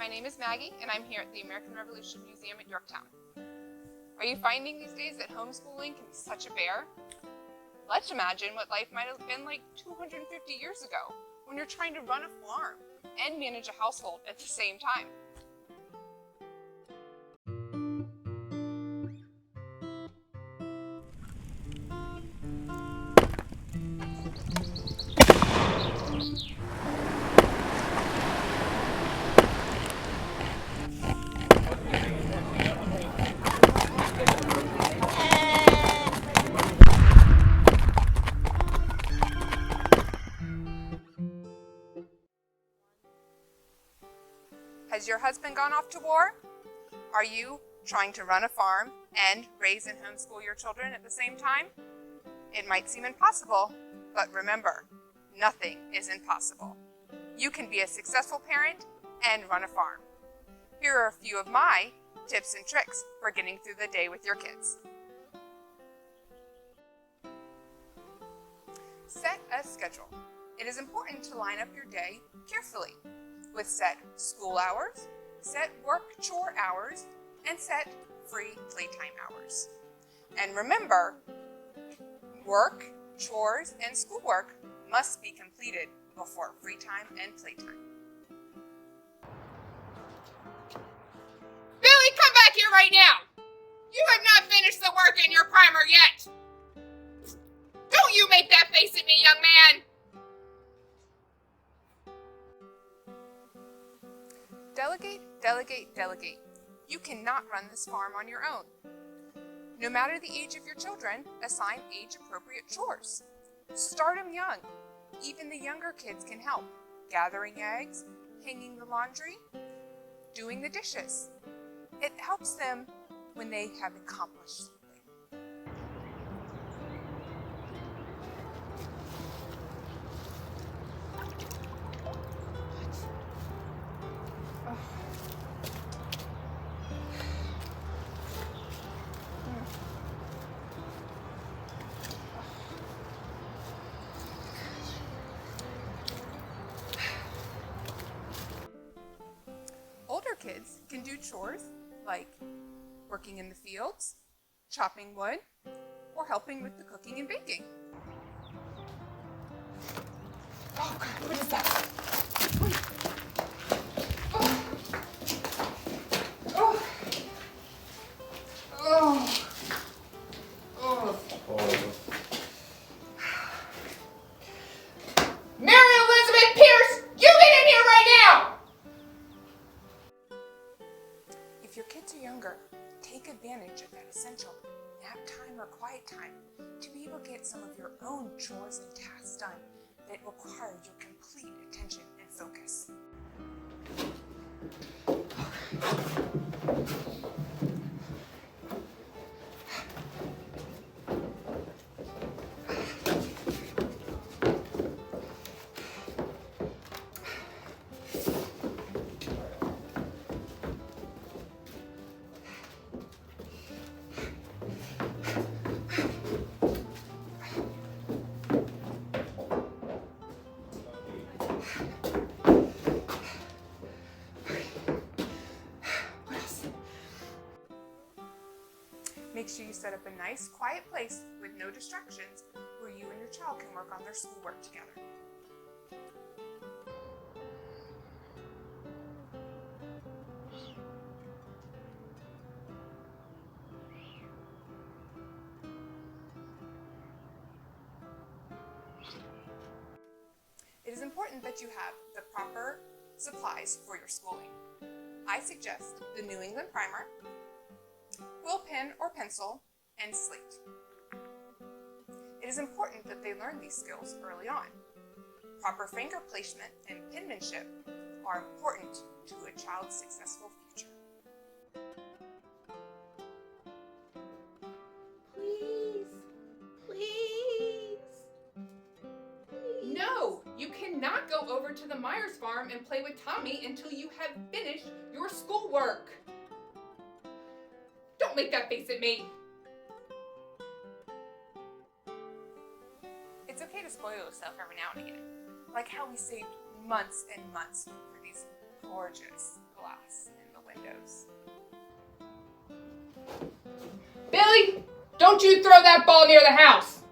My name is Maggie, and I'm here at the American Revolution Museum at Yorktown. Are you finding these days that homeschooling can be such a bear? Let's imagine what life might have been like 250 years ago when you're trying to run a farm and manage a household at the same time. Has your husband gone off to war? Are you trying to run a farm and raise and homeschool your children at the same time? It might seem impossible, but remember, nothing is impossible. You can be a successful parent and run a farm. Here are a few of my tips and tricks for getting through the day with your kids. Set a schedule. It is important to line up your day carefully with set school hours, set work chore hours, and set free playtime hours. And remember, work, chores, and schoolwork must be completed before free time and playtime. Billy, come back here right now! You have not finished the work in your primer yet! Don't you make that face at me, young man! Delegate, delegate, delegate. You cannot run this farm on your own. No matter the age of your children, assign age-appropriate chores. Start them young. Even the younger kids can help. Gathering eggs, hanging the laundry, doing the dishes. It helps them when they have accomplished something. Older kids can do chores like working in the fields, chopping wood, or helping with the cooking and baking. Oh, God, what is that? Mary Elizabeth Pierce, you get in here right now! If your kids are younger, take advantage of that essential nap time or quiet time to be able to get some of your own chores and tasks done that require your complete attention and focus. Make sure you set up a nice, quiet place with no distractions where you and your child can work on their schoolwork together. It is important that you have the proper supplies for your schooling. I suggest the New England primer, quill pen or pencil, and slate. It is important that they learn these skills early on. Proper finger placement and penmanship are important to a child's successful future. Please. No, you cannot go over to the Myers farm and play with Tommy until you have finished your schoolwork. Don't make that face at me. It's okay to spoil yourself every now and again, like how we saved months and months for these gorgeous glass in the windows. Billy, don't you throw that ball near the house.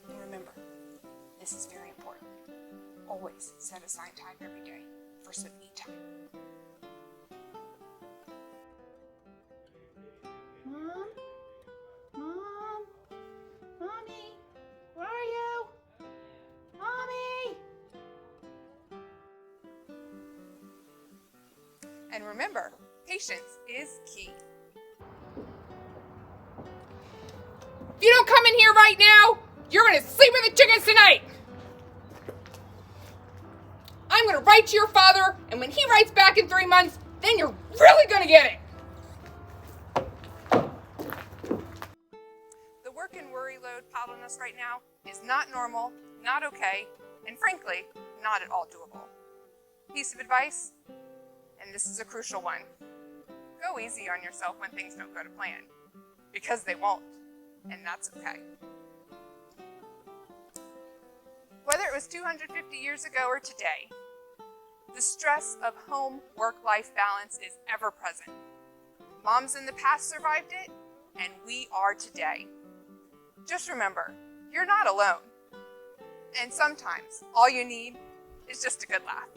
And remember, this is very important. Always set aside time every day for some me time. Mom? Mom? Mommy? Where are you? Mommy? And remember, patience is key. If you don't come in here right now, you're going to sleep with the chickens tonight. I'm going to write to your father, and when he writes back in 3 months, then you're really going to get it. The work and worry load piled on us right now is not normal, not okay, and frankly, not at all doable. Piece of advice, and this is a crucial one. Go easy on yourself when things don't go to plan, because they won't, and that's okay. Whether it was 250 years ago or today, the stress of home-work-life balance is ever present. Moms in the past survived it, and we are today. Just remember, you're not alone. And sometimes all you need is just a good laugh.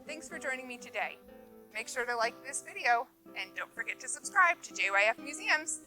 Thanks for joining me today. Make sure to like this video and don't forget to subscribe to JYF Museums.